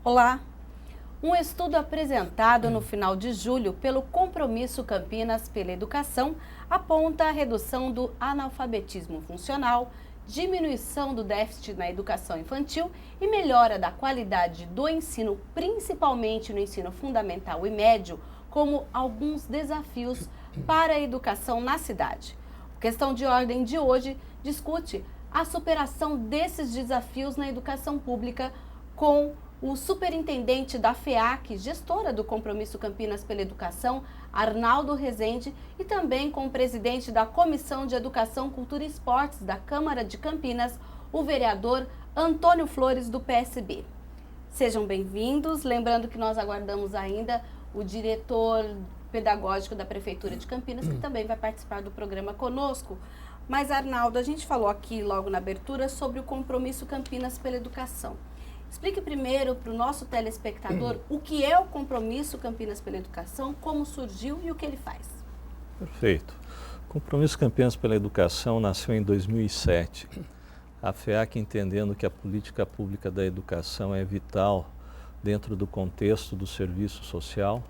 Olá! Um estudo apresentado no final de julho pelo Compromisso Campinas pela Educação aponta a redução do analfabetismo funcional, diminuição do déficit na educação infantil e melhora da qualidade do ensino, principalmente no ensino fundamental e médio, como alguns desafios para a educação na cidade. A questão de ordem de hoje discute a superação desses desafios na educação pública com o superintendente da FEAC, gestora do Compromisso Campinas pela Educação, Arnaldo Rezende, e também com o presidente da Comissão de Educação, Cultura e Esportes da Câmara de Campinas, o vereador Antônio Flores, do PSB. Sejam bem-vindos, lembrando que nós aguardamos ainda o diretor pedagógico da Prefeitura de Campinas, que também vai participar do programa conosco. Mas, Arnaldo, a gente falou aqui logo na abertura sobre o Compromisso Campinas pela Educação. Explique primeiro para o nosso telespectador o que é o Compromisso Campinas pela Educação, como surgiu e o que ele faz. Perfeito. O Compromisso Campinas pela Educação nasceu em 2007. A FEAC, entendendo que a política pública da educação é vital dentro do contexto do serviço social,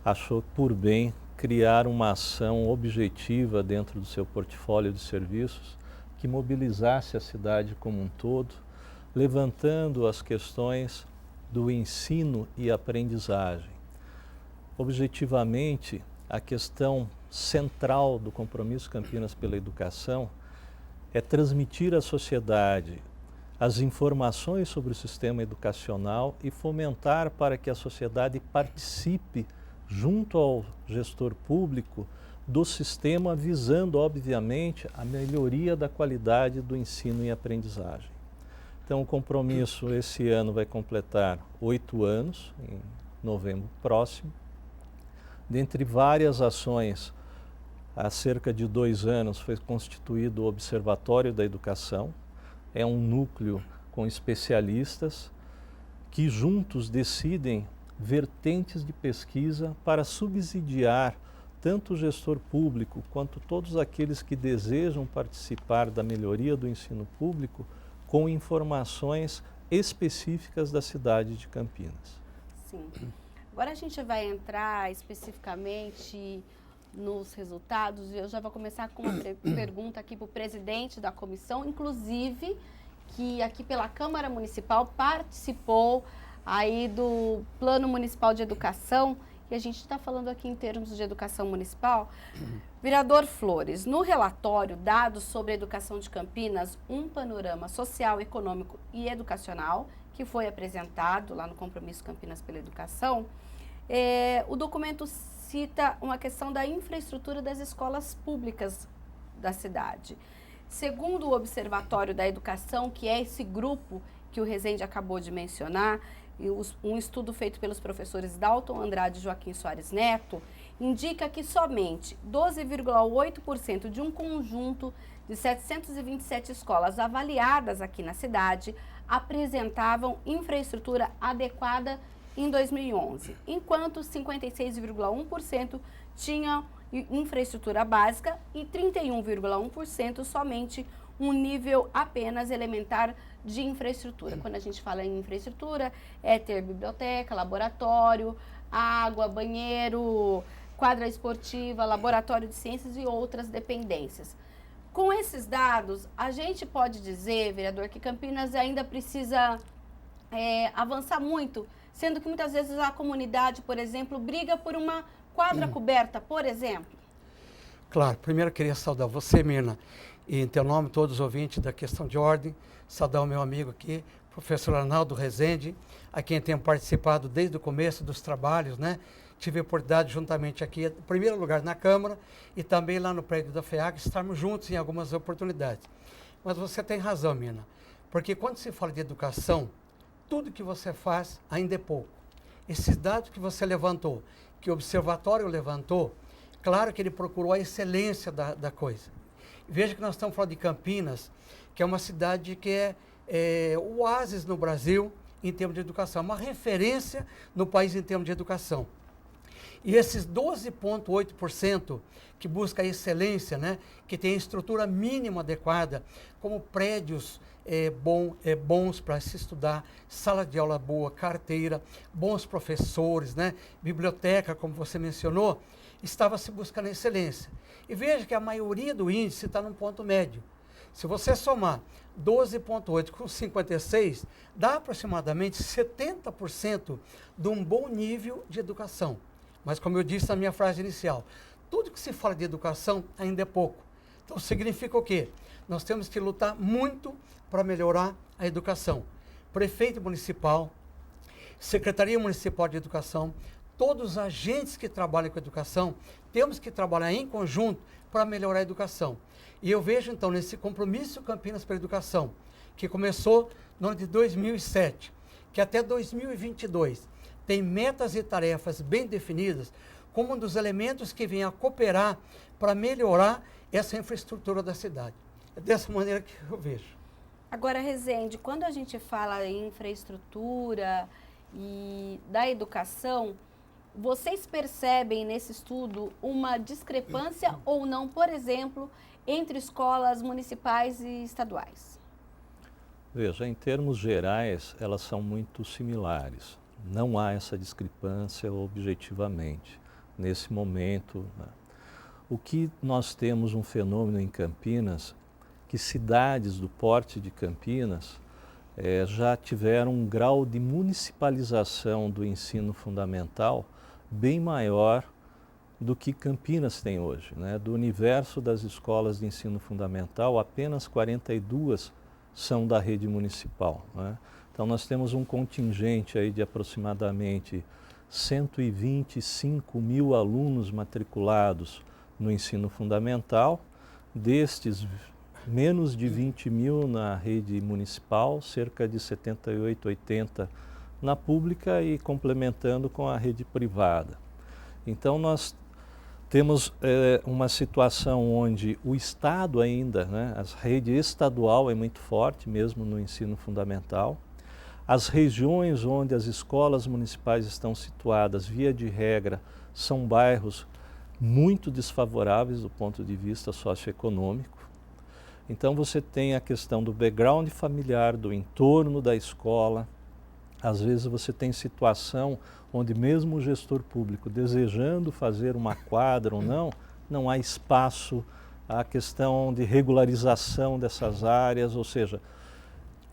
achou por bem criar uma ação objetiva dentro do seu portfólio de serviços que mobilizasse a cidade como um todo, levantando as questões do ensino e aprendizagem. Objetivamente, a questão central do Compromisso Campinas pela Educação é transmitir à sociedade as informações sobre o sistema educacional e fomentar para que a sociedade participe, junto ao gestor público, do sistema, visando, obviamente, a melhoria da qualidade do ensino e aprendizagem. Então, o compromisso esse ano vai completar 8 anos, em novembro próximo. Dentre várias ações, há cerca de 2 anos foi constituído o Observatório da Educação. É um núcleo com especialistas que juntos decidem vertentes de pesquisa para subsidiar tanto o gestor público quanto todos aqueles que desejam participar da melhoria do ensino público com informações específicas da cidade de Campinas. Sim. Agora a gente vai entrar especificamente nos resultados e eu já vou começar com uma pergunta aqui para o presidente da comissão, inclusive que aqui pela Câmara Municipal participou aí do Plano Municipal de Educação, e a gente está falando aqui em termos de educação municipal. Vereador Flores, no relatório Dados sobre a Educação de Campinas, um panorama social, econômico e educacional, que foi apresentado lá no Compromisso Campinas pela Educação, o documento cita uma questão da infraestrutura das escolas públicas da cidade. Segundo o Observatório da Educação, que é esse grupo que o Rezende acabou de mencionar, um estudo feito pelos professores Dalton Andrade e Joaquim Soares Neto, indica que somente 12,8% de um conjunto de 727 escolas avaliadas aqui na cidade apresentavam infraestrutura adequada em 2011, enquanto 56,1% tinham infraestrutura básica e 31,1% somente um nível apenas elementar de infraestrutura. Quando a gente fala em infraestrutura, é ter biblioteca, laboratório, água, banheiro, quadra esportiva, laboratório de ciências e outras dependências. Com esses dados, a gente pode dizer, vereador, que Campinas ainda precisa avançar muito, sendo que muitas vezes a comunidade, por exemplo, briga por uma quadra coberta, por exemplo. Claro, primeiro eu queria saudar você, Mirna, e em teu nome, todos os ouvintes da questão de ordem, saudar o meu amigo aqui, professor Arnaldo Rezende, a quem tenho participado desde o começo dos trabalhos, né? Tive a oportunidade juntamente aqui, em primeiro lugar na Câmara e também lá no prédio da FEAC, estarmos juntos em algumas oportunidades. Mas você tem razão, Mirna, porque quando se fala de educação, tudo que você faz ainda é pouco. Esses dados que você levantou, que o Observatório levantou, claro que ele procurou a excelência da coisa. Veja que nós estamos falando de Campinas, que é uma cidade que é o oásis no Brasil em termos de educação, uma referência no país em termos de educação. E esses 12,8% que busca a excelência, né, que tem a estrutura mínima adequada, como prédios bons para se estudar, sala de aula boa, carteira, bons professores, né, biblioteca, como você mencionou, estava se buscando a excelência. E veja que a maioria do índice está num ponto médio. Se você somar 12,8 com 56, dá aproximadamente 70% de um bom nível de educação. Mas como eu disse na minha frase inicial, tudo que se fala de educação ainda é pouco. Então significa o quê? Nós temos que lutar muito para melhorar a educação. Prefeito municipal, Secretaria Municipal de Educação, todos os agentes que trabalham com educação, temos que trabalhar em conjunto para melhorar a educação. E eu vejo então nesse compromisso Campinas pela Educação, que começou no ano de 2007, que até 2022 tem metas e tarefas bem definidas, como um dos elementos que vem a cooperar para melhorar essa infraestrutura da cidade. É dessa maneira que eu vejo. Agora, Rezende, quando a gente fala em infraestrutura e da educação, vocês percebem nesse estudo uma discrepância ou não, por exemplo, entre escolas municipais e estaduais? Veja, em termos gerais, elas são muito similares. Não há essa discrepância objetivamente nesse momento, né? O que nós temos um fenômeno em Campinas, que cidades do porte de Campinas já tiveram um grau de municipalização do ensino fundamental bem maior do que Campinas tem hoje, né? Do universo das escolas de ensino fundamental, apenas 42 são da rede municipal, né? Então nós temos um contingente aí de aproximadamente 125 mil alunos matriculados no ensino fundamental, destes menos de 20 mil na rede municipal, cerca de 78, 80 na pública e complementando com a rede privada. Então nós temos uma situação onde o Estado ainda, né, a rede estadual é muito forte mesmo no ensino fundamental. As regiões onde as escolas municipais estão situadas, via de regra, são bairros muito desfavoráveis do ponto de vista socioeconômico. Então você tem a questão do background familiar, do entorno da escola. Às vezes você tem situação onde mesmo o gestor público desejando fazer uma quadra ou não há espaço, a questão de regularização dessas áreas, ou seja,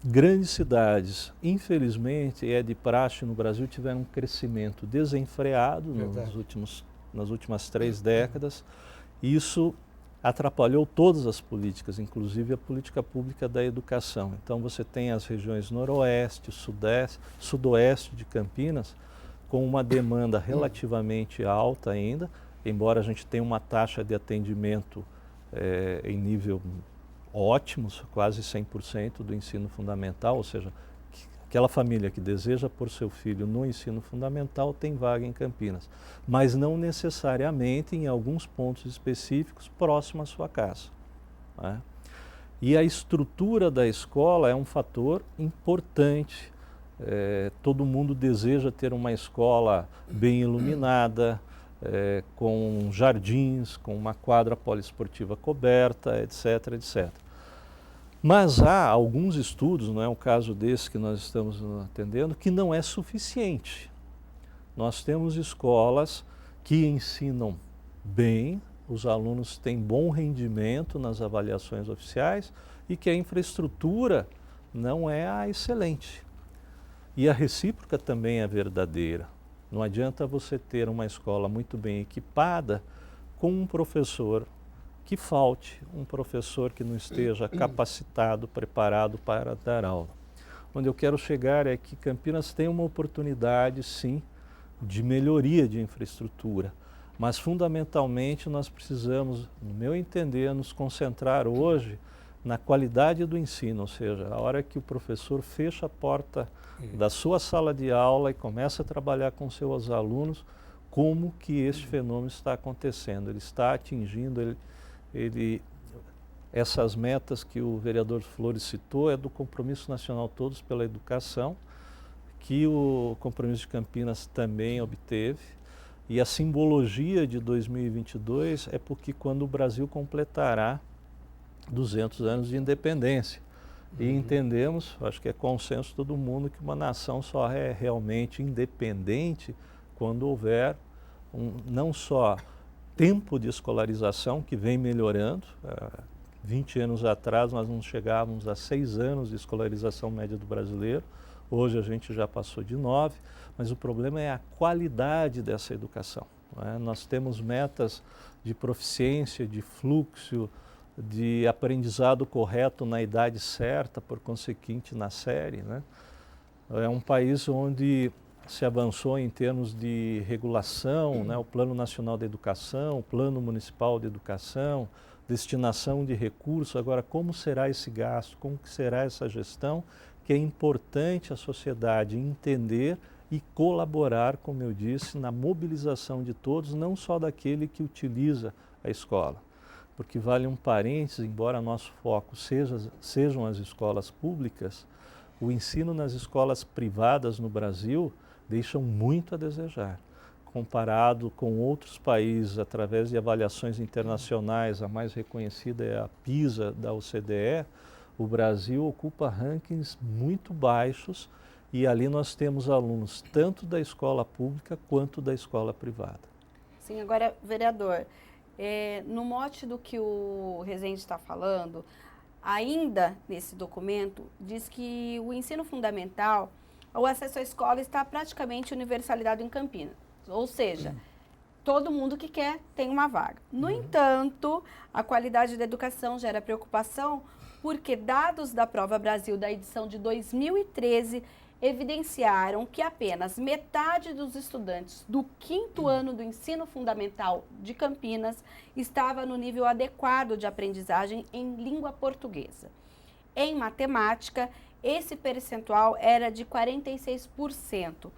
grandes cidades, infelizmente, é de praxe no Brasil, tiveram um crescimento desenfreado nas últimas 3 décadas. Isso atrapalhou todas as políticas, inclusive a política pública da educação. Então você tem as regiões noroeste, sudeste, sudoeste de Campinas, com uma demanda relativamente alta ainda, embora a gente tenha uma taxa de atendimento em nível ótimo, quase 100% do ensino fundamental, ou seja, aquela família que deseja pôr seu filho no ensino fundamental tem vaga em Campinas, mas não necessariamente em alguns pontos específicos próximo à sua casa, né? E a estrutura da escola é um fator importante. Todo mundo deseja ter uma escola bem iluminada, com jardins, com uma quadra poliesportiva coberta, etc, etc. Mas há alguns estudos, não é o caso desse que nós estamos atendendo, que não é suficiente. Nós temos escolas que ensinam bem, os alunos têm bom rendimento nas avaliações oficiais e que a infraestrutura não é a excelente. E a recíproca também é verdadeira. Não adianta você ter uma escola muito bem equipada com um professor que falte, um professor que não esteja capacitado, preparado para dar aula. Onde eu quero chegar é que Campinas tem uma oportunidade, sim, de melhoria de infraestrutura, mas fundamentalmente nós precisamos, no meu entender, nos concentrar hoje na qualidade do ensino, ou seja, a hora que o professor fecha a porta da sua sala de aula e começa a trabalhar com seus alunos, como que este fenômeno está acontecendo, ele está atingindo, essas metas que o vereador Flores citou é do Compromisso Nacional Todos pela Educação, que o Compromisso de Campinas também obteve. E a simbologia de 2022 é porque quando o Brasil completará 200 anos de independência. E entendemos, acho que é consenso de todo mundo, que uma nação só é realmente independente quando houver não só tempo de escolarização, que vem melhorando. 20 anos atrás nós não chegávamos a 6 anos de escolarização média do brasileiro, hoje a gente já passou de 9, mas o problema é a qualidade dessa educação, não é? Nós temos metas de proficiência, de fluxo, de aprendizado correto na idade certa, por conseguinte na série, né? É um país onde se avançou em termos de regulação, né? O Plano Nacional de Educação, o Plano Municipal de Educação, destinação de recursos. Agora, como será esse gasto, como será essa gestão, que é importante a sociedade entender e colaborar, como eu disse, na mobilização de todos, não só daquele que utiliza a escola. Porque vale um parênteses, embora nosso foco sejam as escolas públicas, o ensino nas escolas privadas no Brasil deixam muito a desejar. Comparado com outros países, através de avaliações internacionais, a mais reconhecida é a PISA da OCDE, o Brasil ocupa rankings muito baixos e ali nós temos alunos tanto da escola pública quanto da escola privada. Sim, agora, vereador, no mote do que o Rezende está falando, ainda nesse documento, diz que o ensino fundamental, o acesso à escola está praticamente universalizado em Campinas. Ou seja, todo mundo que quer tem uma vaga. No entanto, a qualidade da educação gera preocupação porque dados da Prova Brasil da edição de 2013 evidenciaram que apenas metade dos estudantes do 5º ano do ensino fundamental de Campinas estava no nível adequado de aprendizagem em língua portuguesa. Em matemática, esse percentual era de 46%.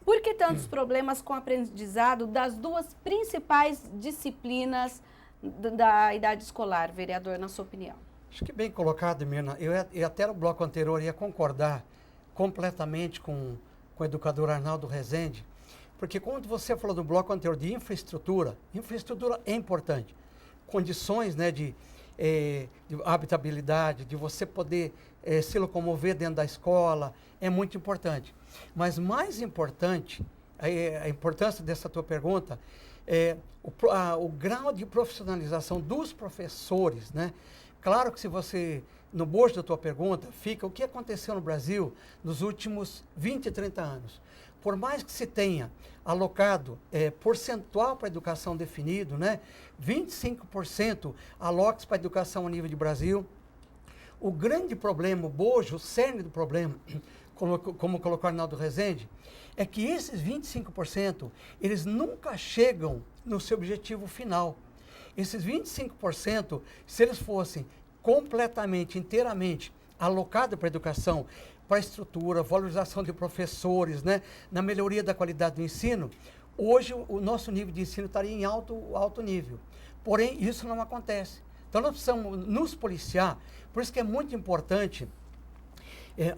Por que tantos problemas com o aprendizado das duas principais disciplinas da idade escolar, vereador, na sua opinião? Acho que bem colocado, Mirna. Eu até no bloco anterior ia concordar completamente com o educador Arnaldo Rezende, porque quando você falou do bloco anterior de infraestrutura é importante. Condições, né, de habitabilidade, de você poder se locomover dentro da escola, é muito importante. Mas mais importante, a importância dessa tua pergunta, é o grau de profissionalização dos professores, né? Claro que se você, no bojo da tua pergunta, fica o que aconteceu no Brasil nos últimos 20, 30 anos. Por mais que se tenha alocado percentual para a educação definido, né? 25% aloques para a educação a nível de Brasil. O grande problema, o bojo, o cerne do problema, como colocou Arnaldo Rezende, é que esses 25%, eles nunca chegam no seu objetivo final. Esses 25%, se eles fossem completamente, inteiramente alocados para a educação, para a estrutura, valorização de professores, né, na melhoria da qualidade do ensino, hoje o nosso nível de ensino estaria em alto nível. Porém, isso não acontece. Então, nós precisamos nos policiar, por isso que é muito importante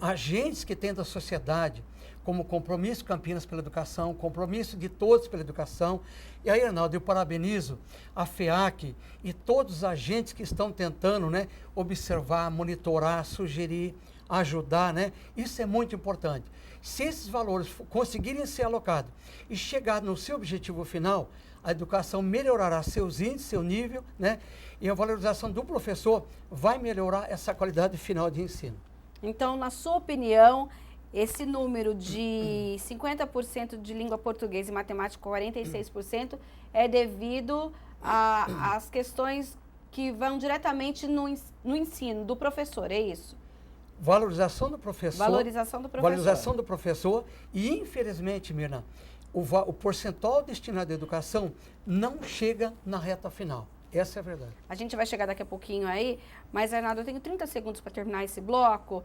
agentes que têm da sociedade, como Compromisso Campinas pela Educação, Compromisso de Todos pela Educação. E aí, Arnaldo, eu parabenizo a FEAC e todos os agentes que estão tentando, né, observar, monitorar, sugerir, ajudar, né? Isso é muito importante. Se esses valores conseguirem ser alocados e chegar no seu objetivo final, a educação melhorará seus índices, seu nível, né? E a valorização do professor vai melhorar essa qualidade final de ensino. Então, na sua opinião, esse número de 50% de língua portuguesa e matemática, 46%, é devido às questões que vão diretamente no ensino do professor, é isso? Valorização do professor. Valorização do professor. Valorização do professor e, infelizmente, Mirna, o percentual destinado à educação não chega na reta final. Essa é a verdade. A gente vai chegar daqui a pouquinho aí, mas, Arnaldo, eu tenho 30 segundos para terminar esse bloco.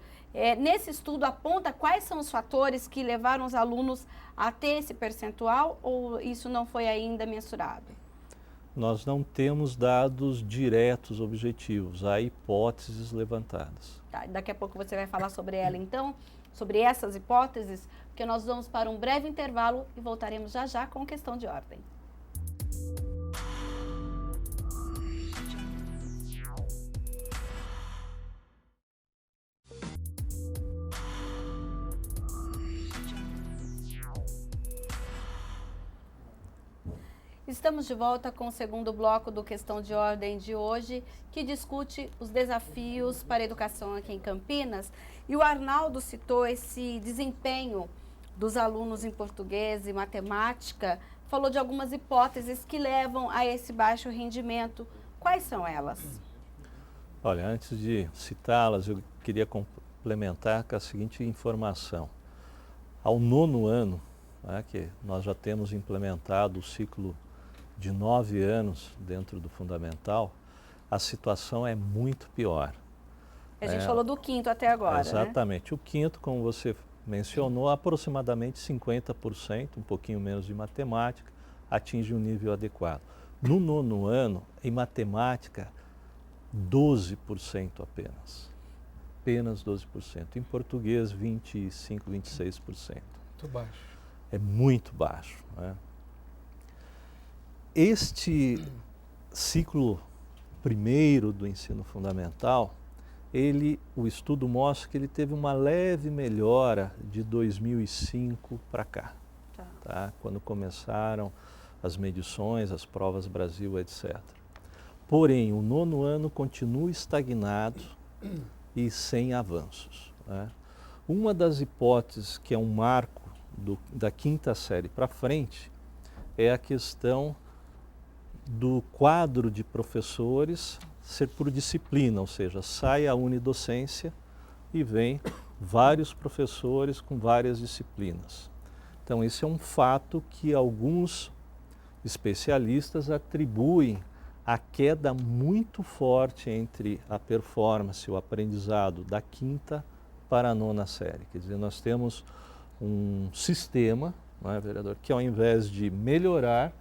Nesse estudo, aponta quais são os fatores que levaram os alunos a ter esse percentual ou isso não foi ainda mensurado? nós não temos dados diretos objetivos, há hipóteses levantadas. Tá, daqui a pouco você vai falar sobre ela, então, sobre essas hipóteses, porque nós vamos para um breve intervalo e voltaremos já já com questão de ordem. Estamos de volta com o segundo bloco do Questão de Ordem de hoje, que discute os desafios para a educação aqui em Campinas. E o Arnaldo citou esse desempenho dos alunos em português e matemática, falou de algumas hipóteses que levam a esse baixo rendimento. Quais são elas? Olha, antes de citá-las, eu queria complementar com a seguinte informação. Ao 9º ano, que nós já temos implementado o ciclo de 9 anos dentro do fundamental, a situação é muito pior. A gente falou do 5º até agora, exatamente. Né? O 5º, como você mencionou, aproximadamente 50%, um pouquinho menos de matemática, atinge um nível adequado. No 9º ano, em matemática, 12% apenas. Apenas 12%. Em português, 25%, 26%. Muito baixo. É muito baixo. Né? Este ciclo primeiro do ensino fundamental, o estudo mostra que ele teve uma leve melhora de 2005 para cá, tá? Quando começaram as medições, as provas Brasil, etc. Porém, o 9º ano continua estagnado e sem avanços. Né? Uma das hipóteses que é um marco da 5ª série para frente é a questão do quadro de professores ser por disciplina, ou seja, sai a unidocência e vem vários professores com várias disciplinas. Então, esse é um fato que alguns especialistas atribuem à queda muito forte entre a performance, o aprendizado da 5ª para a 9ª série. Quer dizer, nós temos um sistema, não é, vereador, que ao invés de melhorar,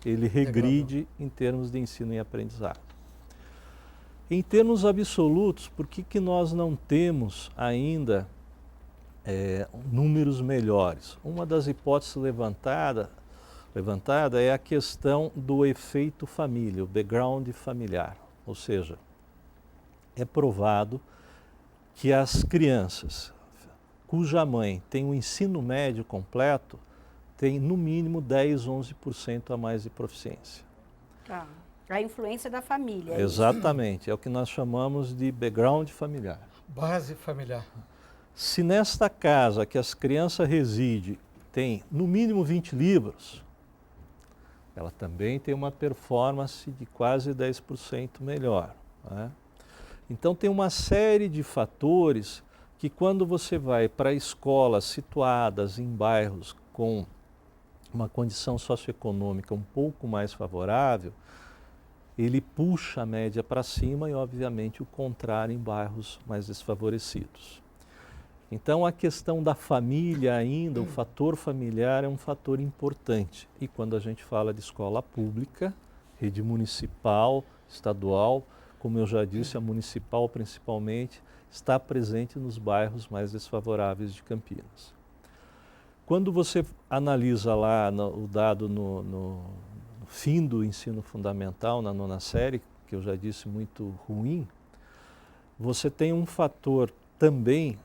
ele regride em termos de ensino e aprendizado. Em termos absolutos, por que nós não temos ainda números melhores? Uma das hipóteses levantada é a questão do efeito família, o background familiar. Ou seja, é provado que as crianças cuja mãe tem o ensino médio completo tem no mínimo 10, 11% a mais de proficiência. A influência da família. Exatamente, é o que nós chamamos de background familiar. Base familiar. Se nesta casa que as crianças residem tem no mínimo 20 livros, ela também tem uma performance de quase 10% melhor. Né? Então tem uma série de fatores que quando você vai para escolas situadas em bairros com uma condição socioeconômica um pouco mais favorável, ele puxa a média para cima e, obviamente, o contrário em bairros mais desfavorecidos. Então, a questão da família ainda, o fator familiar é um fator importante. E quando a gente fala de escola pública, rede municipal, estadual, como eu já disse, a municipal principalmente, está presente nos bairros mais desfavoráveis de Campinas. Quando você analisa lá o dado no fim do ensino fundamental, na 9ª série, que eu já disse muito ruim, você tem um fator também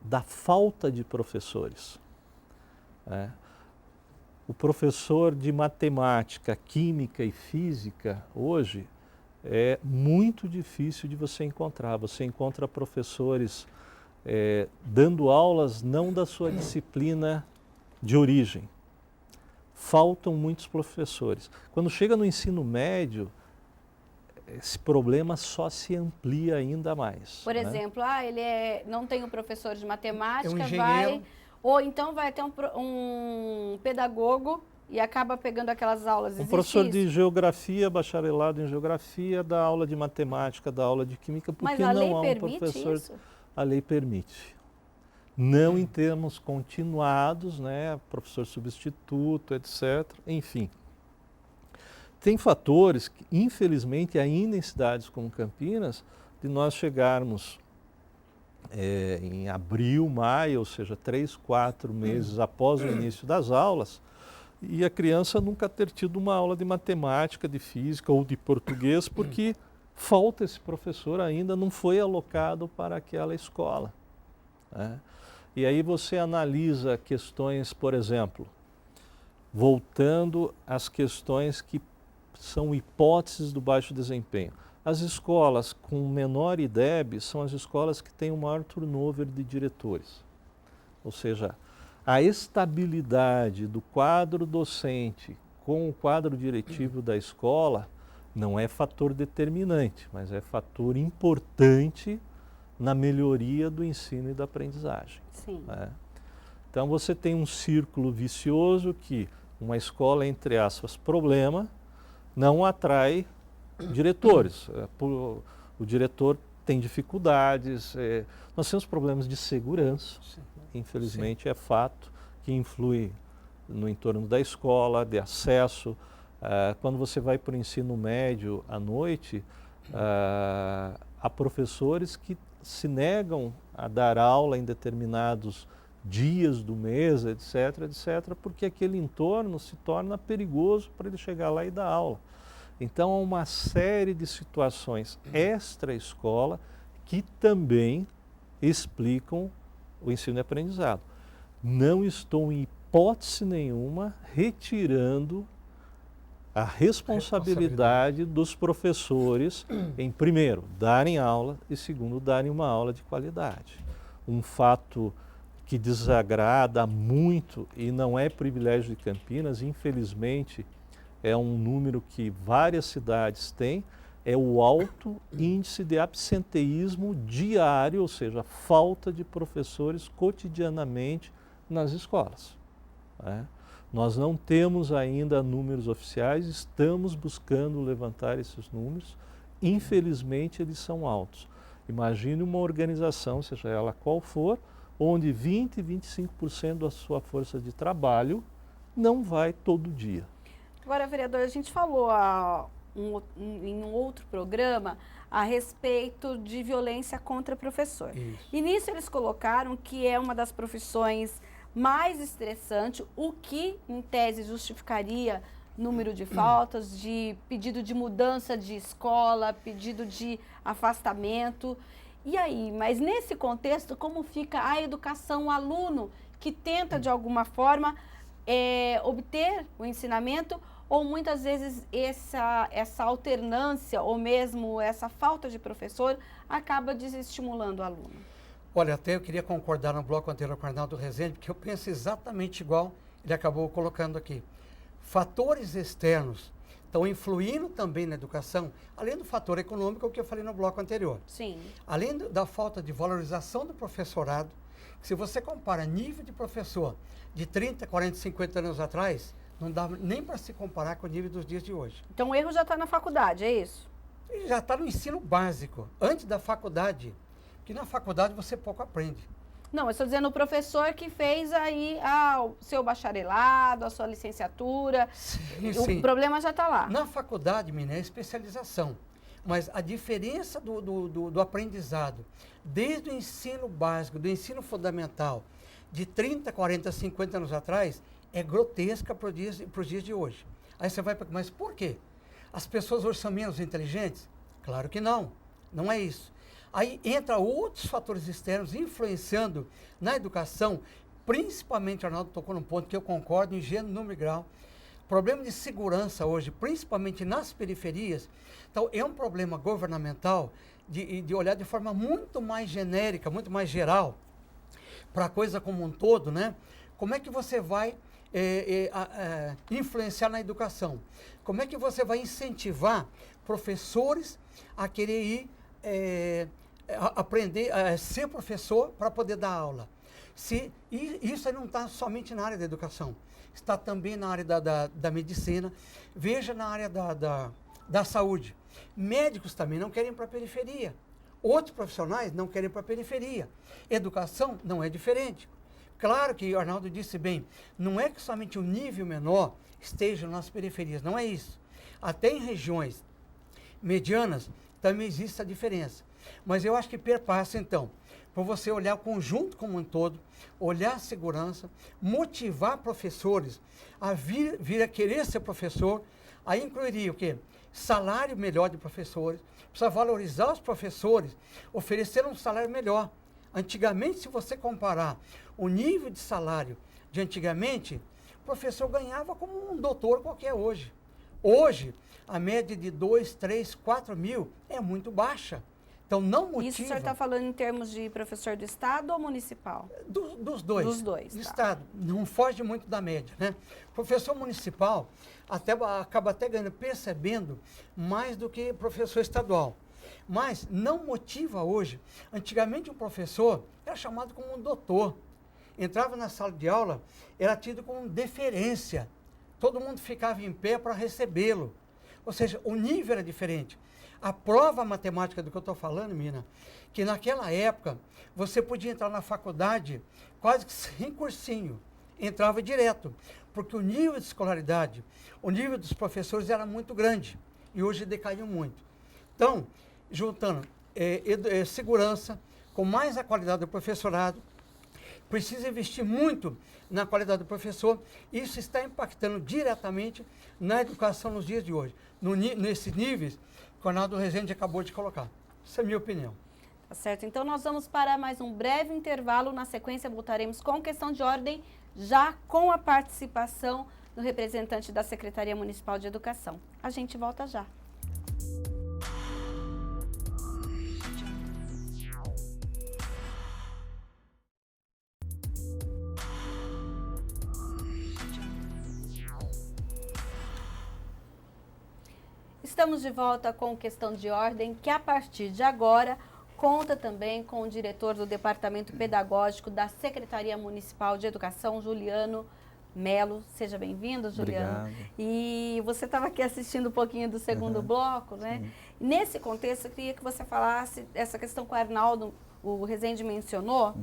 da falta de professores. O professor de matemática, química e física, hoje, é muito difícil de você encontrar. Você encontra professores dando aulas não da sua disciplina de origem. Faltam muitos professores. Quando chega no ensino médio, esse problema só se amplia ainda mais. Por exemplo, ele não tem um professor de matemática, ou então vai ter um pedagogo e acaba pegando aquelas aulas. Um professor de geografia, bacharelado em geografia, dá aula de matemática, dá aula de química, porque não há um professor. Isso? A lei permite. Não em termos continuados, né, professor substituto, etc. Enfim. tem fatores que, infelizmente, ainda em cidades como Campinas, de nós chegarmos em abril, maio, ou seja, 3, 4 meses após o início das aulas, e a criança nunca ter tido uma aula de matemática, de física ou de português, porque falta esse professor ainda, não foi alocado para aquela escola, né? E aí você analisa questões, por exemplo, voltando às questões que são hipóteses do baixo desempenho. As escolas com menor IDEB são as escolas que têm o maior turnover de diretores. Ou seja, a estabilidade do quadro docente com o quadro diretivo da escola não é fator determinante, mas é fator importante na melhoria do ensino e da aprendizagem. Sim. Né? Então você tem um círculo vicioso que uma escola, entre aspas, problema, não atrai diretores. O diretor tem dificuldades, nós temos problemas de segurança, infelizmente. Sim. É fato, que influi no entorno da escola, de acesso. Quando você vai para o ensino médio à noite, há professores que se negam a dar aula em determinados dias do mês, etc., etc., porque aquele entorno se torna perigoso para ele chegar lá e dar aula. Então, há uma série de situações extra-escola que também explicam o ensino e aprendizado. Não estou, em hipótese nenhuma, retirando a responsabilidade dos professores em, primeiro, darem aula e, segundo, darem uma aula de qualidade. Um fato que desagrada muito e não é privilégio de Campinas, infelizmente, é um número que várias cidades têm, é o alto índice de absenteísmo diário, ou seja, falta de professores cotidianamente nas escolas, né? Nós não temos ainda números oficiais, estamos buscando levantar esses números, infelizmente eles são altos. Imagine uma organização, seja ela qual for, onde 20, 25% da sua força de trabalho não vai todo dia. Agora, vereador, a gente falou em um outro programa a respeito de violência contra professor. Isso. E nisso eles colocaram que é uma das profissões mais estressante, o que, em tese, justificaria número de faltas, de pedido de mudança de escola, pedido de afastamento. E aí, mas nesse contexto, como fica a educação, o aluno que tenta, de alguma forma, obter o ensinamento, ou muitas vezes essa alternância, ou mesmo essa falta de professor, acaba desestimulando o aluno? Olha, até eu queria concordar no bloco anterior com o Arnaldo Rezende, porque eu penso exatamente igual ele acabou colocando aqui. Fatores externos estão influindo também na educação, além do fator econômico, que eu falei no bloco anterior. Sim. Além da falta de valorização do professorado, se você compara nível de professor de 30, 40, 50 anos atrás, não dá nem para se comparar com o nível dos dias de hoje. Então o erro já está na faculdade, é isso? Ele já está no ensino básico, antes da faculdade. Que na faculdade você pouco aprende. Não, eu estou dizendo o professor que fez aí o seu bacharelado, a sua licenciatura. Sim, sim. O problema já está lá. Na faculdade, menina, é especialização. Mas a diferença do aprendizado, desde o ensino básico, do ensino fundamental, de 30, 40, 50 anos atrás, é grotesca para os dias de hoje. Aí você vai para... Mas por quê? As pessoas hoje são menos inteligentes? Claro que não. Não é isso. Aí entra outros fatores externos influenciando na educação, principalmente, Arnaldo tocou num ponto que eu concordo, em gênero, número e grau. Problema de segurança hoje, principalmente nas periferias. Então, é um problema governamental de olhar de forma muito mais genérica, muito mais geral, para a coisa como um todo, né? Como é que você vai influenciar na educação? Como é que você vai incentivar professores a querer ir aprender a ser professor para poder dar aula? E isso aí não está somente na área da educação, está também na área da medicina, veja na área da saúde. Médicos também não querem ir para a periferia, outros profissionais não querem ir para a periferia. Educação não é diferente. Claro que o Arnaldo disse bem, não é que somente o nível menor esteja nas periferias, não é isso. até em regiões medianas, também existe essa diferença. Mas eu acho que perpassa, então, por você olhar o conjunto como um todo, olhar a segurança, motivar professores a vir a querer ser professor, aí incluiria o quê? Salário melhor de professores, precisa valorizar os professores, oferecer um salário melhor. Antigamente, se você comparar o nível de salário de antigamente, o professor ganhava como um doutor qualquer hoje. Hoje, a média de 2, 3, 4 mil é muito baixa. Então, não motiva... Isso o senhor está falando em termos de professor do Estado ou municipal? Dos dois. Dos dois, Do tá. Estado. Não foge muito da média, né? Professor municipal acaba até ganhando, percebendo mais do que professor estadual. Mas não motiva hoje. Antigamente, um professor era chamado como um doutor. Entrava na sala de aula, era tido como deferência. Todo mundo ficava em pé para recebê-lo. Ou seja, o nível era diferente. A prova matemática do que eu estou falando, Mina, que naquela época você podia entrar na faculdade quase que sem cursinho, entrava direto, porque o nível de escolaridade, o nível dos professores era muito grande e hoje decaiu muito. Então, juntando segurança com mais a qualidade do professorado, precisa investir muito na qualidade do professor. Isso está impactando diretamente na educação nos dias de hoje, nesses níveis que o Arnaldo Rezende acabou de colocar. Essa é a minha opinião. Tá certo. Então, nós vamos para mais um breve intervalo. Na sequência, voltaremos com questão de ordem, já com a participação do representante da Secretaria Municipal de Educação. A gente volta já. Estamos de volta com questão de ordem, que a partir de agora conta também com o diretor do Departamento Pedagógico da Secretaria Municipal de Educação, Juliano Melo. Seja bem-vindo, Juliano. Obrigado. E você estava aqui assistindo um pouquinho do segundo bloco, né? Sim. Nesse contexto, eu queria que você falasse essa questão que o Arnaldo, o Rezende mencionou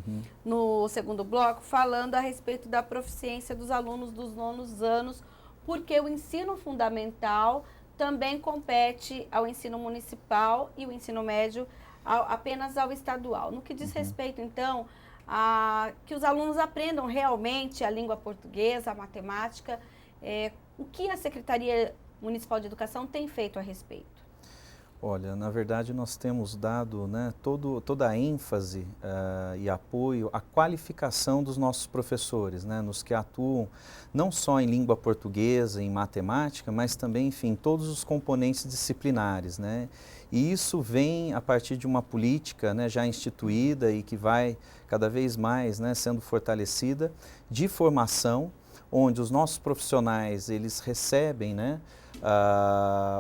no segundo bloco, falando a respeito da proficiência dos alunos dos nonos anos, porque o ensino fundamental também compete ao ensino municipal e o ensino médio apenas ao estadual. No que diz respeito, então, a que os alunos aprendam realmente a língua portuguesa, a matemática, o que a Secretaria Municipal de Educação tem feito a respeito? Olha, na verdade nós temos dado, né, toda a ênfase e apoio à qualificação dos nossos professores, né, nos que atuam não só em língua portuguesa, em matemática, mas também, enfim, todos os componentes disciplinares, né, e isso vem a partir de uma política, né, já instituída e que vai cada vez mais, né, sendo fortalecida de formação, onde os nossos profissionais eles recebem, né,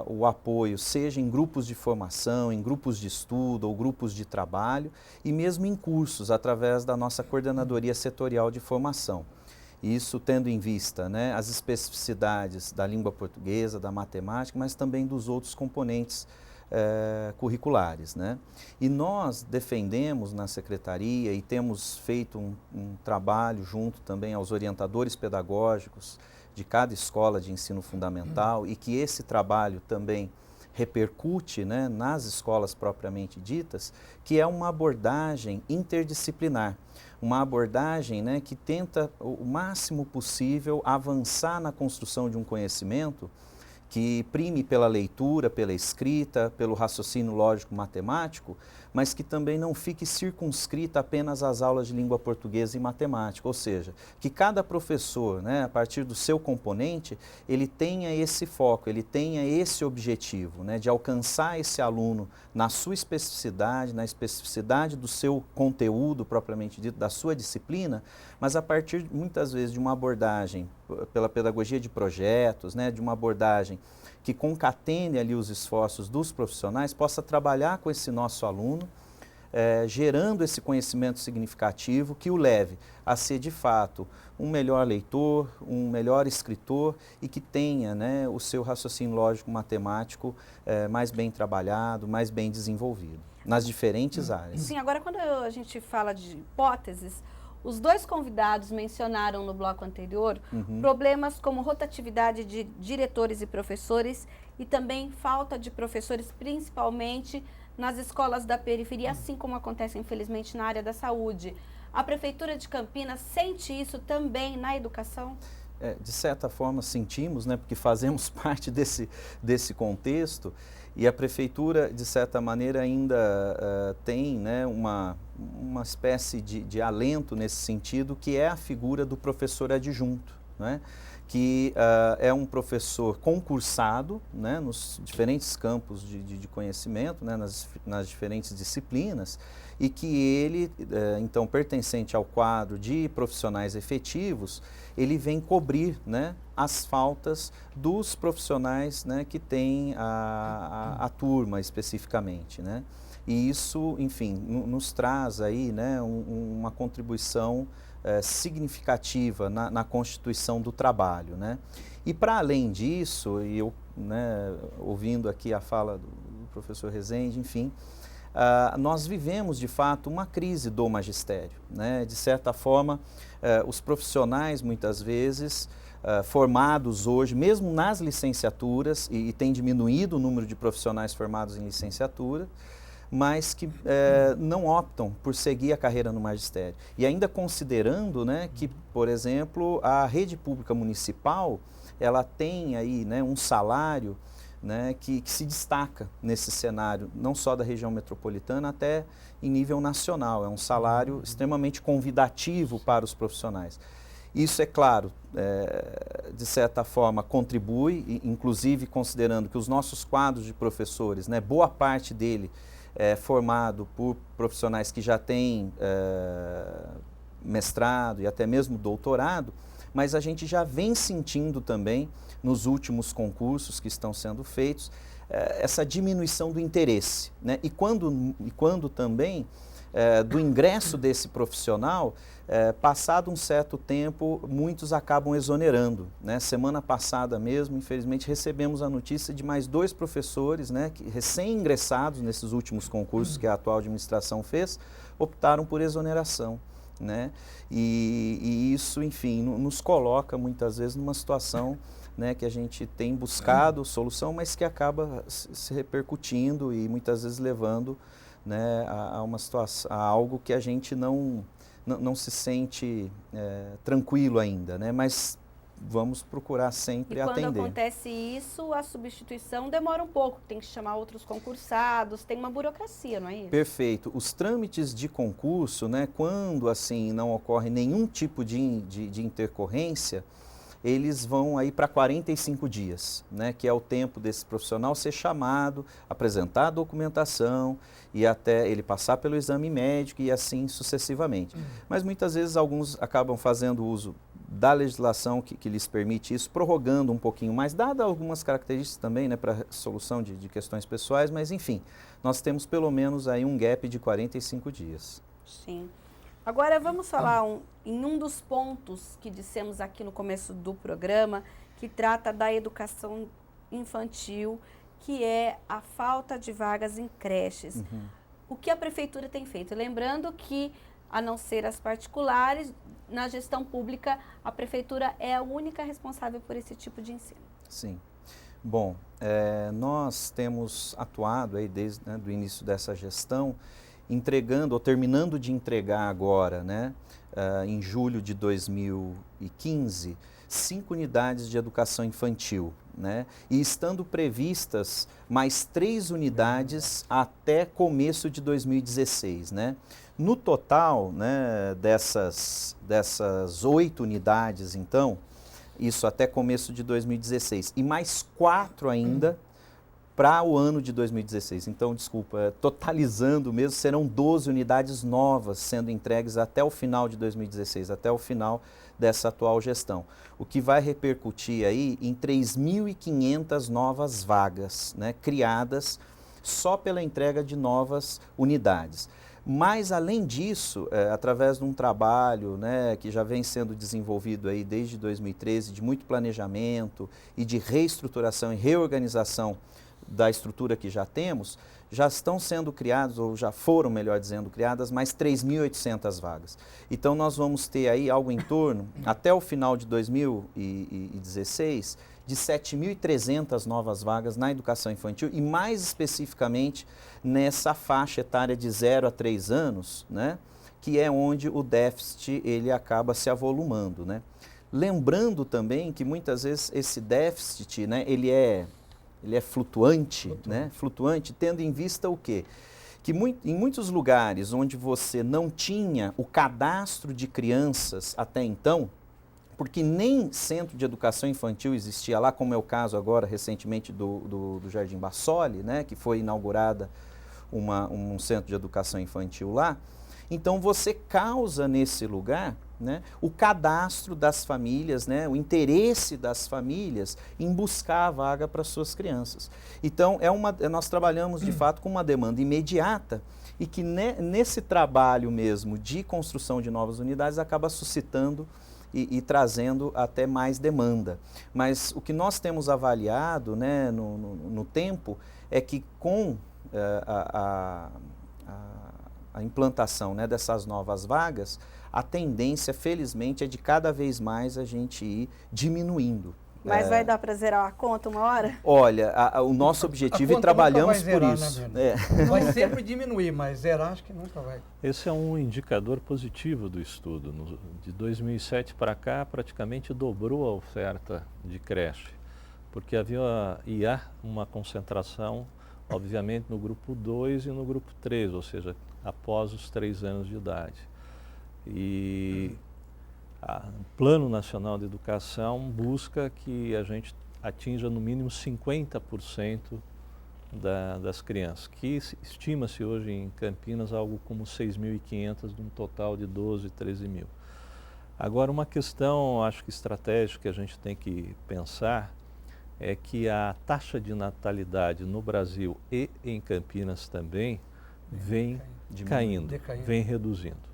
o apoio, seja em grupos de formação, em grupos de estudo ou grupos de trabalho e mesmo em cursos, através da nossa coordenadoria setorial de formação. Isso tendo em vista, né, as especificidades da língua portuguesa, da matemática, mas também dos outros componentes curriculares, né? E nós defendemos na Secretaria e temos feito um trabalho junto também aos orientadores pedagógicos de cada escola de ensino fundamental e que esse trabalho também repercute, né, nas escolas propriamente ditas, que é uma abordagem interdisciplinar, uma abordagem, né, que tenta o máximo possível avançar na construção de um conhecimento que prime pela leitura, pela escrita, pelo raciocínio lógico-matemático, mas que também não fique circunscrita apenas às aulas de língua portuguesa e matemática, ou seja, que cada professor, né, a partir do seu componente, ele tenha esse foco, ele tenha esse objetivo, né, de alcançar esse aluno na sua especificidade, na especificidade do seu conteúdo propriamente dito, da sua disciplina, mas a partir muitas vezes de uma abordagem pela pedagogia de projetos, né, de uma abordagem que concatene ali os esforços dos profissionais, possa trabalhar com esse nosso aluno, gerando esse conhecimento significativo que o leve a ser, de fato, um melhor leitor, um melhor escritor e que tenha, né, o seu raciocínio lógico-matemático mais bem trabalhado, mais bem desenvolvido, nas diferentes áreas. Sim, agora quando a gente fala de hipóteses, Os dois convidados mencionaram no bloco anterior problemas como rotatividade de diretores e professores e também falta de professores, principalmente nas escolas da periferia, assim como acontece, infelizmente, na área da saúde. A Prefeitura de Campinas sente isso também na educação? De certa forma sentimos, né, porque fazemos parte desse contexto, e a Prefeitura, de certa maneira, ainda tem, né, uma espécie de alento nesse sentido, que é a figura do professor adjunto, né, que é um professor concursado, né, nos diferentes campos de conhecimento, né, nas diferentes disciplinas, e que ele, então, pertencente ao quadro de profissionais efetivos, ele vem cobrir, né, as faltas dos profissionais, né, que têm a turma especificamente, né? E isso, enfim, nos traz aí, né, uma contribuição significativa na constituição do trabalho, né? E para além disso, e eu, né, ouvindo aqui a fala do professor Rezende, enfim, nós vivemos, de fato, uma crise do magistério, né? De certa forma, os profissionais, muitas vezes, formados hoje, mesmo nas licenciaturas, e tem diminuído o número de profissionais formados em licenciatura, mas que não optam por seguir a carreira no magistério. E ainda considerando, né, que, por exemplo, a rede pública municipal, ela tem aí, né, um salário, né, que se destaca nesse cenário, não só da região metropolitana, até em nível nacional. É um salário extremamente convidativo para os profissionais. Isso, é claro, de certa forma contribui, inclusive considerando que os nossos quadros de professores, né, boa parte dele é formado por profissionais que já têm mestrado e até mesmo doutorado, mas a gente já vem sentindo também, nos últimos concursos que estão sendo feitos, essa diminuição do interesse, né? E quando também do ingresso desse profissional, passado um certo tempo, muitos acabam exonerando, né? Semana passada mesmo, infelizmente, recebemos a notícia de mais 2 professores, né, que recém-ingressados nesses últimos concursos que a atual administração fez, optaram por exoneração, né? E isso, enfim, nos coloca muitas vezes numa situação, né, que a gente tem buscado solução, mas que acaba se repercutindo e muitas vezes levando, né, a uma situação, a algo que a gente não se sente tranquilo ainda, né? Mas vamos procurar sempre atender. E quando acontece isso, a substituição demora um pouco, tem que chamar outros concursados, tem uma burocracia, não é isso? Perfeito. Os trâmites de concurso, né, quando assim não ocorre nenhum tipo de intercorrência, eles vão aí para 45 dias, né, que é o tempo desse profissional ser chamado, apresentar a documentação e até ele passar pelo exame médico e assim sucessivamente. Mas muitas vezes alguns acabam fazendo uso da legislação que lhes permite isso, prorrogando um pouquinho mais, dada algumas características também, né, para solução de questões pessoais, mas enfim, nós temos pelo menos aí um gap de 45 dias. Sim. Agora vamos falar em um dos pontos que dissemos aqui no começo do programa, que trata da educação infantil, que é a falta de vagas em creches. O que a Prefeitura tem feito? Lembrando que, a não ser as particulares, na gestão pública, a Prefeitura é a única responsável por esse tipo de ensino. Sim. Bom, nós temos atuado aí desde o início dessa gestão, entregando ou terminando de entregar agora, né, em julho de 2015, 5 unidades de educação infantil, né, e estando previstas mais 3 unidades até começo de 2016, né. No total, né, dessas 8 unidades, então, isso até começo de 2016, e mais 4 ainda para o ano de 2016. Então, desculpa, totalizando mesmo, serão 12 unidades novas sendo entregues até o final de 2016, até o final dessa atual gestão. O que vai repercutir aí em 3.500 novas vagas, né, criadas só pela entrega de novas unidades. Mas, além disso, através de um trabalho, né, que já vem sendo desenvolvido aí desde 2013, de muito planejamento e de reestruturação e reorganização da estrutura que já temos, já estão sendo criados, ou já foram, melhor dizendo, criadas mais 3.800 vagas. Então nós vamos ter aí algo em torno, até o final de 2016, de 7.300 novas vagas na educação infantil e mais especificamente nessa faixa etária de 0 a 3 anos, né, que é onde o déficit ele acaba se avolumando, né. Lembrando também que muitas vezes esse déficit, né, ele é flutuante, né, flutuante, tendo em vista o quê? Que em muitos lugares onde você não tinha o cadastro de crianças até então, porque nem centro de educação infantil existia lá, como é o caso agora recentemente do Jardim Bassoli, né, que foi inaugurada um centro de educação infantil lá. Então você causa nesse lugar, né, o cadastro das famílias, né, o interesse das famílias em buscar a vaga para suas crianças. Então nós trabalhamos de fato com uma demanda imediata e que nesse trabalho mesmo de construção de novas unidades acaba suscitando e trazendo até mais demanda. Mas o que nós temos avaliado, né, no tempo é que com a implantação, né, dessas novas vagas, a tendência, felizmente, é de cada vez mais a gente ir diminuindo. Mas vai dar para zerar a conta uma hora? Olha, o nosso objetivo, e trabalhamos por isso. Né, vai sempre diminuir, mas zerar acho que nunca vai. Esse é um indicador positivo do estudo. De 2007 para cá, praticamente dobrou a oferta de creche, porque há uma concentração, obviamente, no grupo 2 e no grupo 3, ou seja, após os 3 anos de idade. E o Plano Nacional de Educação busca que a gente atinja no mínimo 50% das crianças, que estima-se hoje em Campinas algo como 6.500 de um total de 12, 13 mil. Agora, uma questão, acho que estratégica que a gente tem que pensar é que a taxa de natalidade no Brasil e em Campinas também vem caindo, vem reduzindo.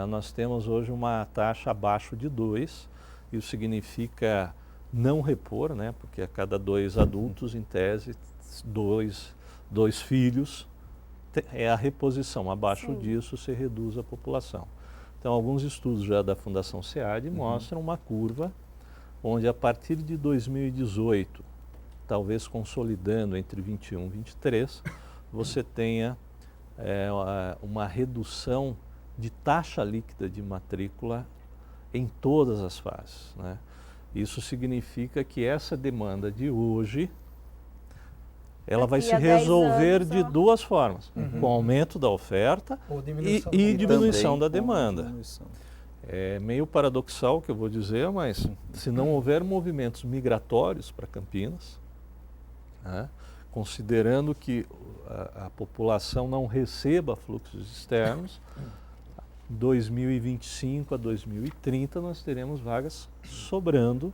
Nós temos hoje uma taxa abaixo de 2, isso significa não repor, né, porque a cada 2 adultos, em tese, dois filhos, é a reposição. Abaixo Sim. disso, se reduz a população. Então, alguns estudos já da Fundação SEAD mostram uma curva onde, a partir de 2018, talvez consolidando entre 21 e 23, você tenha uma redução de taxa líquida de matrícula em todas as fases, né? Isso significa que essa demanda de hoje, ela vai se resolver de duas formas, com aumento da oferta e diminuição da demanda. É meio paradoxal o que eu vou dizer, mas se não houver movimentos migratórios para Campinas, né, considerando que a população não receba fluxos externos, 2025 a 2030 nós teremos vagas sobrando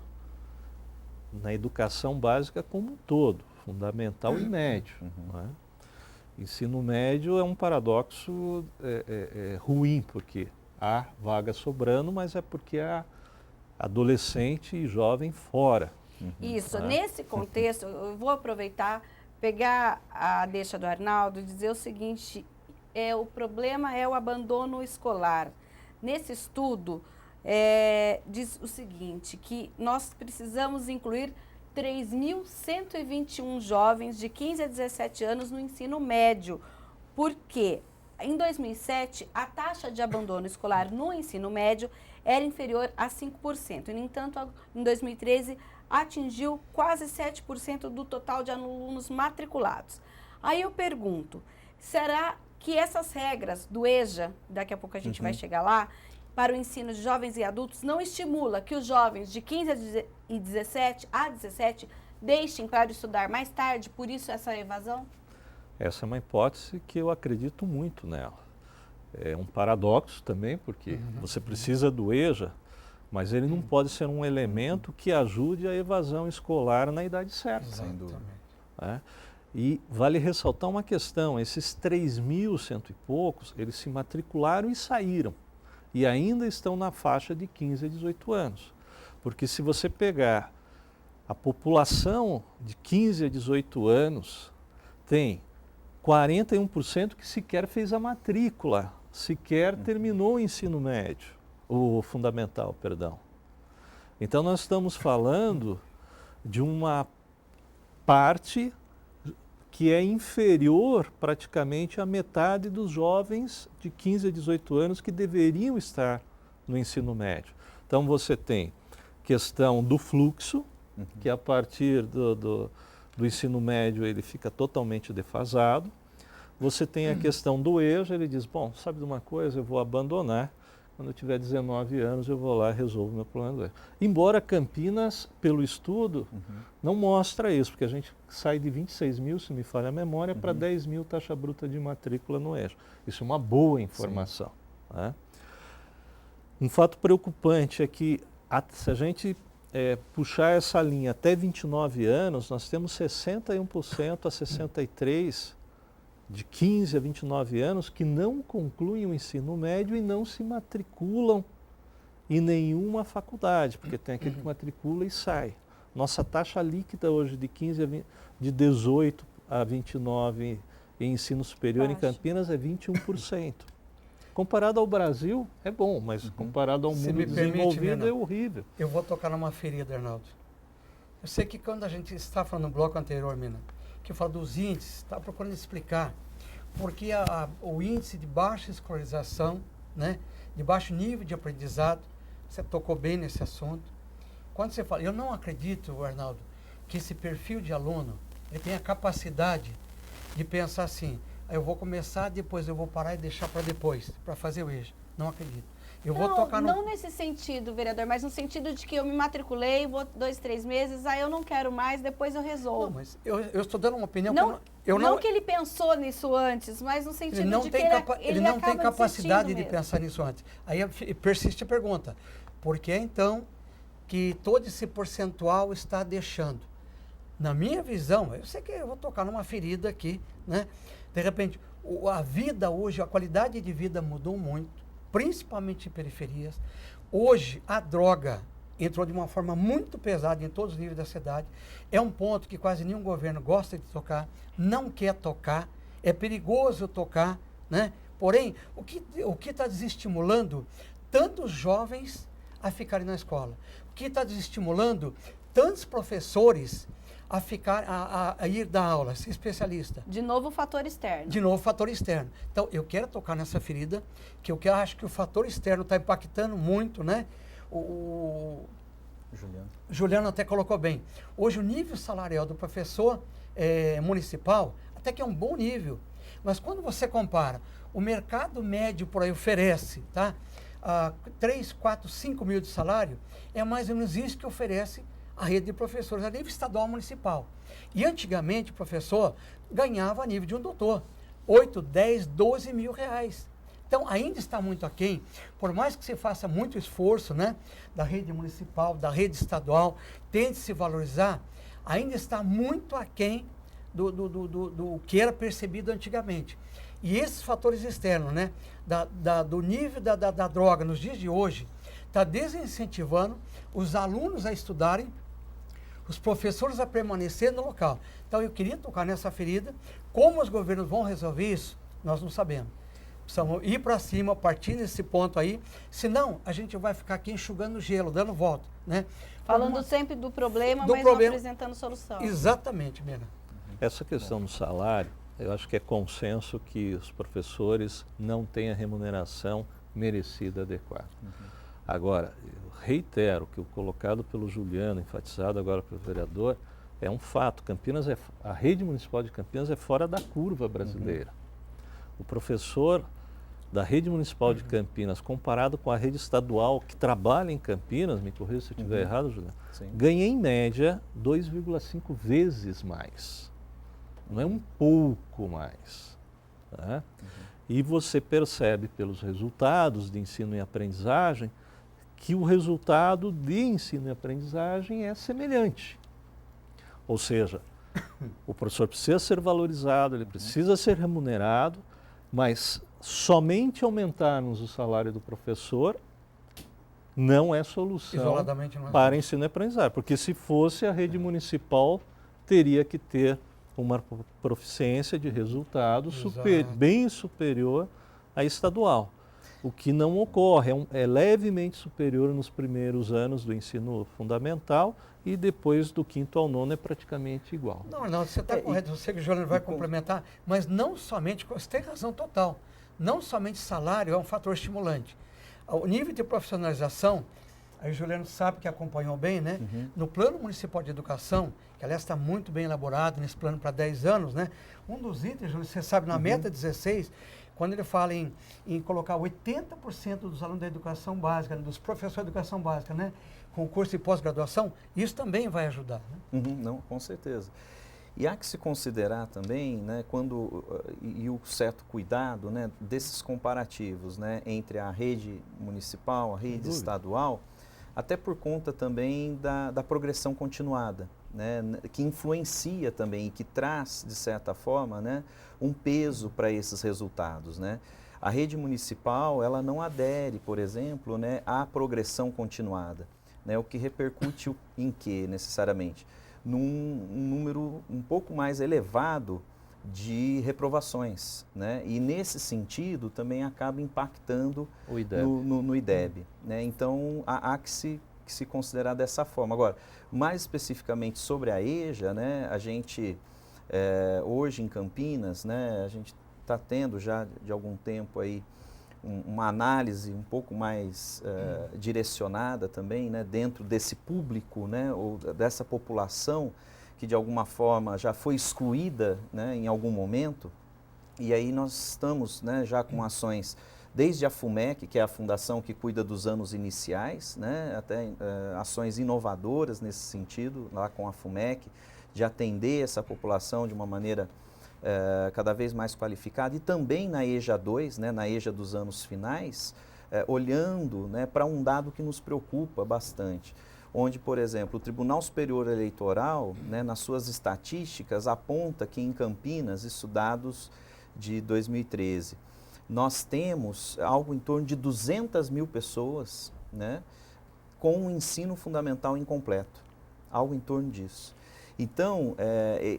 na educação básica como um todo, fundamental e médio. Né? Ensino médio é um paradoxo ruim, porque há vaga sobrando, mas é porque há adolescente e jovem fora. Isso, nesse contexto, eu vou aproveitar, pegar a deixa do Arnaldo e dizer o seguinte: o problema é o abandono escolar. Nesse estudo, diz o seguinte, que nós precisamos incluir 3.121 jovens de 15 a 17 anos no ensino médio, porque em 2007 a taxa de abandono escolar no ensino médio era inferior a 5%. E, no entanto, em 2013 atingiu quase 7% do total de alunos matriculados. Aí eu pergunto, será que essas regras do EJA, daqui a pouco a gente vai chegar lá, para o ensino de jovens e adultos, não estimula que os jovens de 15 a 17 deixem para estudar mais tarde, por isso essa evasão? Essa é uma hipótese que eu acredito muito nela. É um paradoxo também, porque você precisa do EJA, mas ele não pode ser um elemento que ajude a evasão escolar na idade certa. Sem dúvida. E vale ressaltar uma questão, esses 3.100 e poucos, eles se matricularam e saíram. E ainda estão na faixa de 15 a 18 anos. Porque se você pegar A população de 15 a 18 anos tem 41% que sequer fez a matrícula, sequer terminou o ensino médio, o fundamental, perdão. Então nós estamos falando de uma parte que é inferior praticamente à metade dos jovens de 15 a 18 anos que deveriam estar no ensino médio. Então você tem questão do fluxo, que a partir do ensino médio ele fica totalmente defasado. Você tem a questão do EJA, ele diz, bom, sabe de uma coisa, eu vou abandonar, quando eu tiver 19 anos eu vou lá e resolvo meu problema do EJA. Embora Campinas, pelo estudo, não mostra isso, porque a gente sai de 26 mil, se me falha a memória, para 10 mil taxa bruta de matrícula no EJA. Isso é uma boa informação. Né? Um fato preocupante é que se a gente puxar essa linha até 29 anos, nós temos 61% a 63% de 15 a 29 anos que não concluem o ensino médio e não se matriculam em nenhuma faculdade, porque tem aquele que matricula e sai. Nossa taxa líquida hoje de 18 a 29 em ensino superior em Campinas é 21%. Comparado ao Brasil, é bom, mas comparado ao mundo desenvolvido, é horrível. Eu vou tocar numa ferida, Arnaldo. Eu sei que quando a gente está falando no bloco anterior, Mina, que eu falo dos índices, está procurando explicar porque o índice de baixa escolarização, né, de baixo nível de aprendizado, você tocou bem nesse assunto. Quando você fala, eu não acredito, Arnaldo, que esse perfil de aluno ele tem a capacidade de pensar assim, eu vou começar, depois eu vou parar e deixar para depois, para fazer o EJA. Não acredito. Não nesse sentido, vereador, mas no sentido de que eu me matriculei, vou 2, 3 meses, aí eu não quero mais, depois eu resolvo. Não, mas eu estou dando uma opinião... Não que ele pensou nisso antes, mas no sentido de que ele não tem capacidade de pensar nisso antes. Aí persiste a pergunta, por que então que todo esse percentual está deixando? Na minha visão, eu sei que eu vou tocar numa ferida aqui, né? De repente, a vida hoje, a qualidade de vida mudou muito, principalmente em periferias. Hoje, a droga entrou de uma forma muito pesada em todos os níveis da cidade. É um ponto que quase nenhum governo gosta de tocar, não quer tocar, é perigoso tocar, né? Porém, o que está desestimulando tantos jovens a ficarem na escola? O que está desestimulando tantos professores a ir dar aula, ser especialista. De novo o fator externo. De novo o fator externo. Então, eu quero tocar nessa ferida, que eu acho que o fator externo está impactando muito, né? Juliano até colocou bem. Hoje o nível salarial do professor municipal até que é um bom nível. Mas quando você compara, o mercado médio por aí oferece, tá? 3, 4, 5 mil de salário, é mais ou menos isso que oferece a rede de professores a nível estadual municipal. E antigamente o professor ganhava a nível de um doutor, 8, 10, 12 mil reais. Então ainda está muito aquém, por mais que se faça muito esforço, né, da rede municipal, da rede estadual, tente se valorizar, ainda está muito aquém do que era percebido antigamente. E esses fatores externos, né, do nível da droga nos dias de hoje, está desincentivando os alunos a estudarem, os professores a permanecer no local. Então eu queria tocar nessa ferida. Como os governos vão resolver isso, nós não sabemos. Precisamos ir para cima, partir desse ponto aí, senão a gente vai ficar aqui enxugando gelo, dando volta, né? Falando sempre do problema, mas não apresentando solução. Exatamente, Mena. Essa questão do salário, eu acho que é consenso que os professores não têm a remuneração merecida adequada. Agora, eu reitero que o colocado pelo Juliano, enfatizado agora pelo vereador, é um fato. A rede municipal de Campinas é fora da curva brasileira. O professor da rede municipal de Campinas, comparado com a rede estadual que trabalha em Campinas, me corrija se eu estiver errado, Juliano, ganha em média 2,5 vezes mais. Não é um pouco mais. Tá? E você percebe pelos resultados de ensino e aprendizagem que o resultado de ensino e aprendizagem é semelhante. Ou seja, o professor precisa ser valorizado, ele precisa ser remunerado, mas somente aumentarmos o salário do professor não é solução Isoladamente não é para ensino e aprendizagem, porque se fosse a rede municipal, teria que ter uma proficiência de resultado bem superior à estadual. O que não ocorre, é levemente superior nos primeiros anos do ensino fundamental e depois do 5º ao 9º é praticamente igual. Não, você está correto, eu sei que o Juliano vai complementar, mas não somente, você tem razão total, não somente salário é um fator estimulante. O nível de profissionalização, aí o Juliano sabe que acompanhou bem, né? No Plano Municipal de Educação, que aliás está muito bem elaborado nesse plano para 10 anos, né? Um dos itens, você sabe, na meta 16, quando ele fala em colocar 80% dos alunos da educação básica, dos professores da educação básica, né? Com curso de pós-graduação, isso também vai ajudar, né? Não, com certeza. E há que se considerar também, né, e o certo cuidado, né, desses comparativos, né, entre a rede municipal, a rede estadual, até por conta também da progressão continuada, né, que influencia também e que traz, de certa forma, né, um peso para esses resultados, né. A rede municipal, ela não adere, por exemplo, né, à progressão continuada, né, o que repercute em quê, necessariamente? Num número um pouco mais elevado de reprovações, né? E nesse sentido também acaba impactando no IDEB, né? Então há que se considerar dessa forma. Agora, mais especificamente sobre a EJA, né? A gente hoje em Campinas, né? A gente está tendo já de algum tempo aí uma análise um pouco mais direcionada também, né, dentro desse público, né, ou dessa população que de alguma forma já foi excluída, né, em algum momento. E aí nós estamos, né, já com ações desde a FUMEC, que é a fundação que cuida dos anos iniciais, né, até ações inovadoras nesse sentido, lá com a FUMEC, de atender essa população de uma maneira cada vez mais qualificada, e também na EJA 2, né, na EJA dos anos finais, olhando, né, para um dado que nos preocupa bastante, onde, por exemplo, o Tribunal Superior Eleitoral, né, nas suas estatísticas, aponta que em Campinas, isso dados de 2013, nós temos algo em torno de 200 mil pessoas, né, com o ensino fundamental incompleto, algo em torno disso. Então,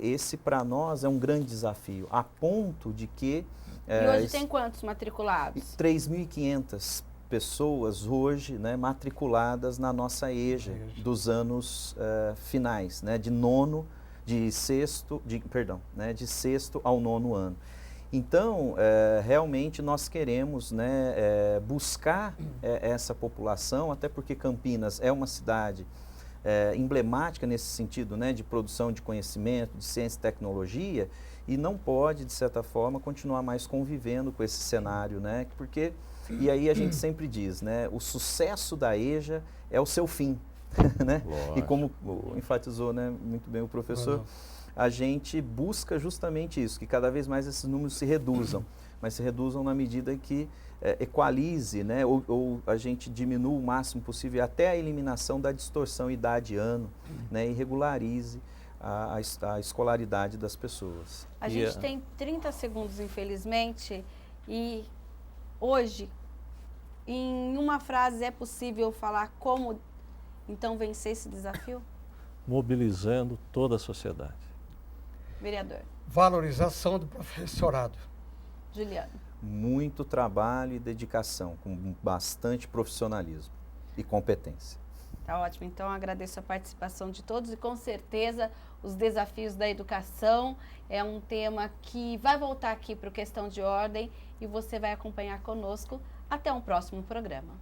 esse para nós é um grande desafio, a ponto de que... E hoje tem quantos matriculados? 3.500 pessoas hoje, né, matriculadas na nossa EJA dos anos finais, né, de sexto ao 9º ano. Então, realmente nós queremos, né, buscar essa população, até porque Campinas é uma cidade emblemática nesse sentido, né, de produção de conhecimento, de ciência e tecnologia, e não pode, de certa forma, continuar mais convivendo com esse cenário, né, porque, e aí a gente sempre diz, né, o sucesso da EJA é o seu fim, né, e como enfatizou, né, muito bem o professor, a gente busca justamente isso, que cada vez mais esses números se reduzam, mas se reduzam na medida que equalize, né, ou a gente diminua o máximo possível até a eliminação da distorção idade-ano, né, e regularize a escolaridade das pessoas. A gente tem 30 segundos, infelizmente, e hoje, em uma frase, é possível falar como, então, vencer esse desafio? Mobilizando toda a sociedade. Vereador. Valorização do professorado. Juliano. Muito trabalho e dedicação, com bastante profissionalismo e competência. Tá ótimo, então agradeço a participação de todos e com certeza os desafios da educação é um tema que vai voltar aqui para o Questão de Ordem e você vai acompanhar conosco até um próximo programa.